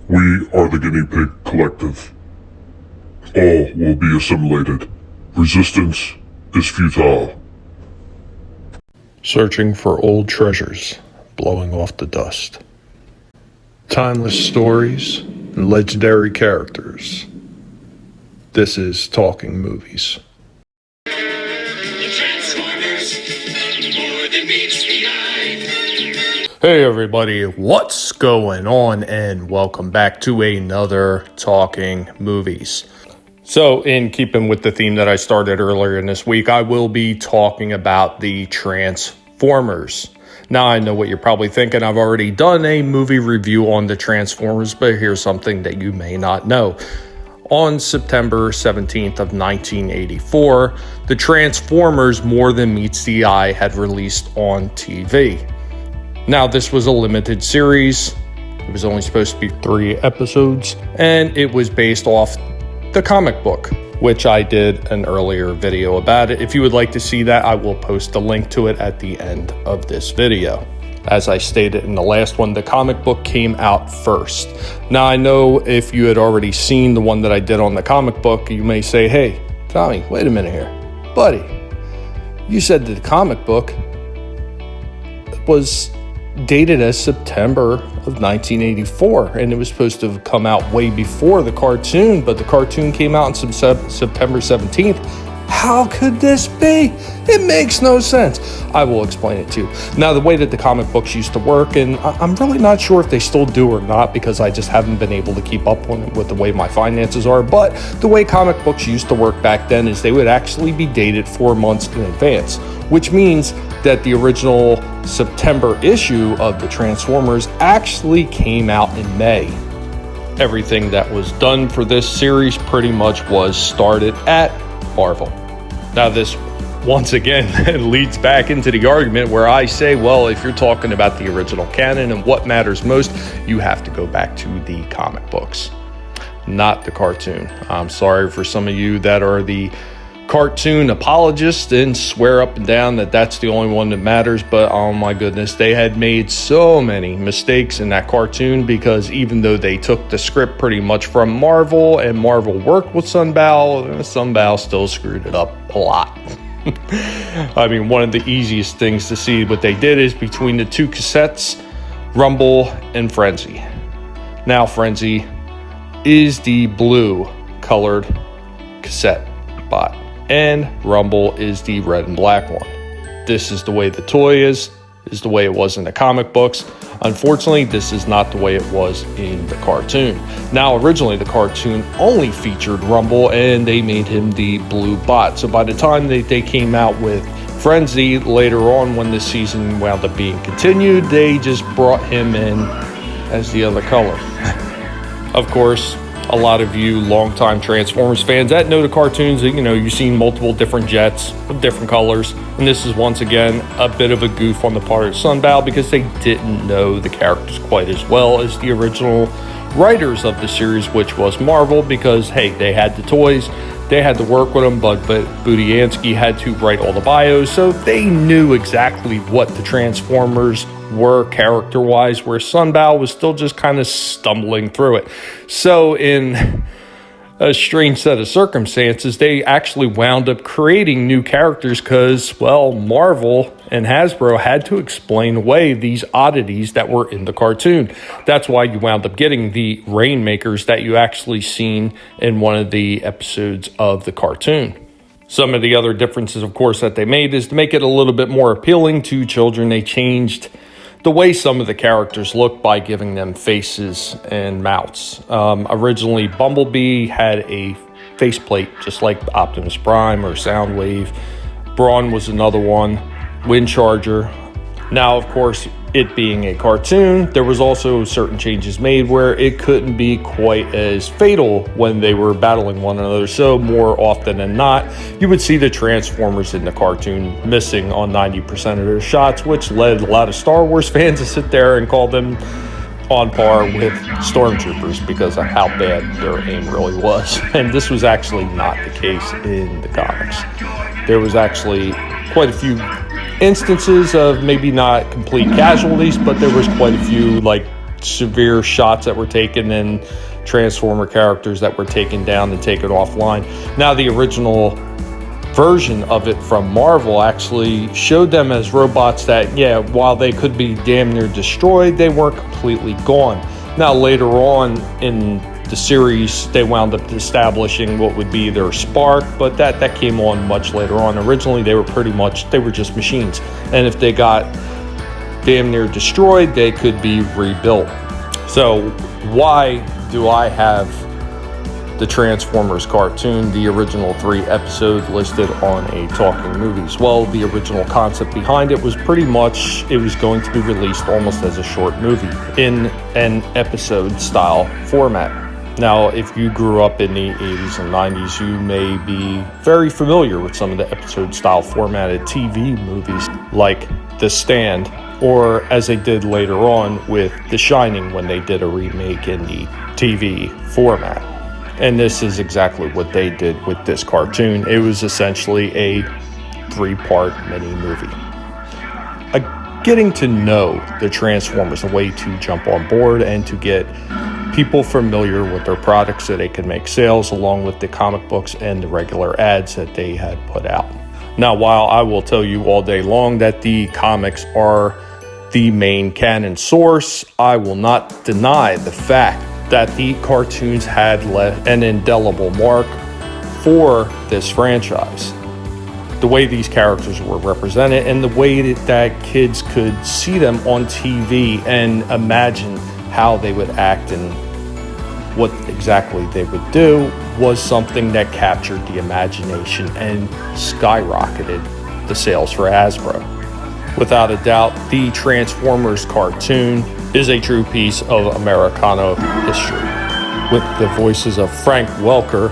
We are the Guinea Pig Collective. All will be assimilated. Resistance is futile. Searching for old treasures, blowing off the dust. Timeless stories and legendary characters. This is Talking Movies. Hey everybody, what's going on? And welcome back to another Talking Movies. So, in keeping with the theme that I started earlier in this week, I will be talking about the Transformers. Now, I know what you're probably thinking. I've already done a movie review on the Transformers, but here's something that you may not know. On September 17th of 1984, the Transformers More Than Meets the Eye had released on TV. Now, this was a limited series. It was only supposed to be 3 episodes, and it was based off the comic book, which I did an earlier video about it. If you would like to see that, I will post a link to it at the end of this video. As I stated in the last one, the comic book came out first. Now, I know if you had already seen the one that I did on the comic book, you may say, hey, Tommy, wait a minute here. Buddy, you said that the comic book was dated as September of 1984, and it was supposed to have come out way before the cartoon, but the cartoon came out on September 17th. How could this be? It makes no sense. I will explain it to you. Now, the way that the comic books used to work, and I'm really not sure if they still do or not, because I just haven't been able to keep up on it with the way my finances are, but the way comic books used to work back then is they would actually be dated 4 months in advance, which means that the original September issue of the Transformers actually came out in May. Everything that was done for this series pretty much was started at Marvel. Now, this once again leads back into the argument where I say, well, if you're talking about the original canon and what matters most, you have to go back to the comic books, not the cartoon. I'm sorry for some of you that are the cartoon apologists and swear up and down that that's the only one that matters, but oh my goodness, they had made so many mistakes in that cartoon, because even though they took the script pretty much from Marvel and Marvel worked with Sunbow still screwed it up a lot. I mean, one of the easiest things to see what they did is between the 2 cassettes, Rumble and Frenzy. Now, Frenzy is the blue colored cassette bot, and Rumble is the red and black one. This is the way the toy is the way it was in the comic books. Unfortunately, this is not the way it was in the cartoon. Now, originally the cartoon only featured Rumble, and they made him the blue bot. So by the time they came out with Frenzy later on, when this season wound up being continued, they just brought him in as the other color. Of course, a lot of you longtime Transformers fans that know the cartoons, you've seen multiple different jets with different colors. And this is once again a bit of a goof on the part of Sunbow, because they didn't know the characters quite as well as the original writers of the series, which was Marvel, because, hey, they had the toys, they had to work with them, but Budiansky had to write all the bios, so they knew exactly what the Transformers were character-wise, where Sunbow was still just kind of stumbling through it. So in a strange set of circumstances, they actually wound up creating new characters because, well, Marvel and Hasbro had to explain away these oddities that were in the cartoon. That's why you wound up getting the Rainmakers that you actually seen in one of the episodes of the cartoon. Some of the other differences, of course, that they made is to make it a little bit more appealing to children. They changed the way some of the characters look by giving them faces and mouths. Originally, Bumblebee had a faceplate just like Optimus Prime or Soundwave. Brawn was another one. Windcharger. Now, of course, it being a cartoon, there was also certain changes made where it couldn't be quite as fatal when they were battling one another. So more often than not, you would see the Transformers in the cartoon missing on 90% of their shots, which led a lot of Star Wars fans to sit there and call them on par with stormtroopers because of how bad their aim really was. And this was actually not the case in the comics. There was actually quite a few instances of maybe not complete casualties, but there was quite a few like severe shots that were taken and Transformer characters that were taken down and taken offline. Now, the original version of it from Marvel actually showed them as robots that, yeah, while they could be damn near destroyed, they weren't completely gone. Now, later on in the series, they wound up establishing what would be their spark, but that came on much later on. Originally, they were just machines, and if they got damn near destroyed, they could be rebuilt. So why do I have the Transformers cartoon, the original 3 episodes listed on a Talking Movies? Well, the original concept behind it was pretty much it was going to be released almost as a short movie in an episode style format. Now, if you grew up in the 80s and 90s, you may be very familiar with some of the episode style formatted TV movies like The Stand, or as they did later on with The Shining when they did a remake in the TV format. And this is exactly what they did with this cartoon. It was essentially a 3-part mini movie. Getting to know the Transformers, a way to jump on board and to get people familiar with their products so they can make sales, along with the comic books and the regular ads that they had put out. Now, while I will tell you all day long that the comics are the main canon source, I will not deny the fact that the cartoons had left an indelible mark for this franchise. The way these characters were represented and the way that kids could see them on TV and imagine how they would act and what exactly they would do was something that captured the imagination and skyrocketed the sales for Hasbro. Without a doubt, the Transformers cartoon is a true piece of Americana history, with the voices of Frank Welker,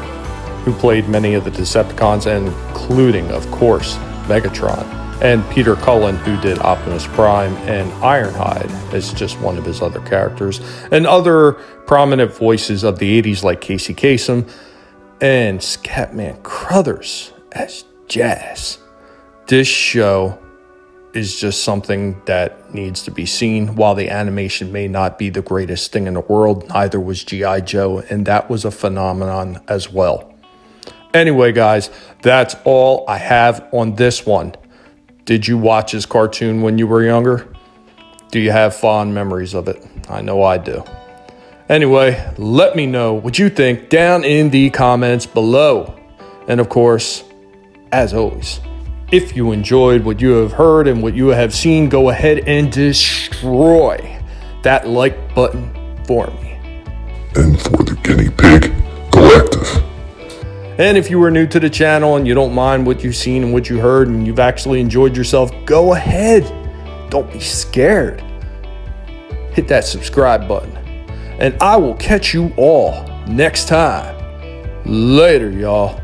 who played many of the Decepticons, including, of course, Megatron, and Peter Cullen, who did Optimus Prime and Ironhide as just one of his other characters, and other prominent voices of the 80s like Casey Kasem and Scatman Crothers as Jazz. This show is just something that needs to be seen. While the animation may not be the greatest thing in the world, neither was G.I. Joe, and that was a phenomenon as well. Anyway, guys, that's all I have on this one. Did you watch this cartoon when you were younger? Do you have fond memories of it? I know I do. Anyway, let me know what you think down in the comments below. And of course, as always, if you enjoyed what you have heard and what you have seen, go ahead and destroy that like button for me. And for the Guinea Pig Collective. And if you are new to the channel and you don't mind what you've seen and what you heard and you've actually enjoyed yourself, go ahead. Don't be scared. Hit that subscribe button. And I will catch you all next time. Later, y'all.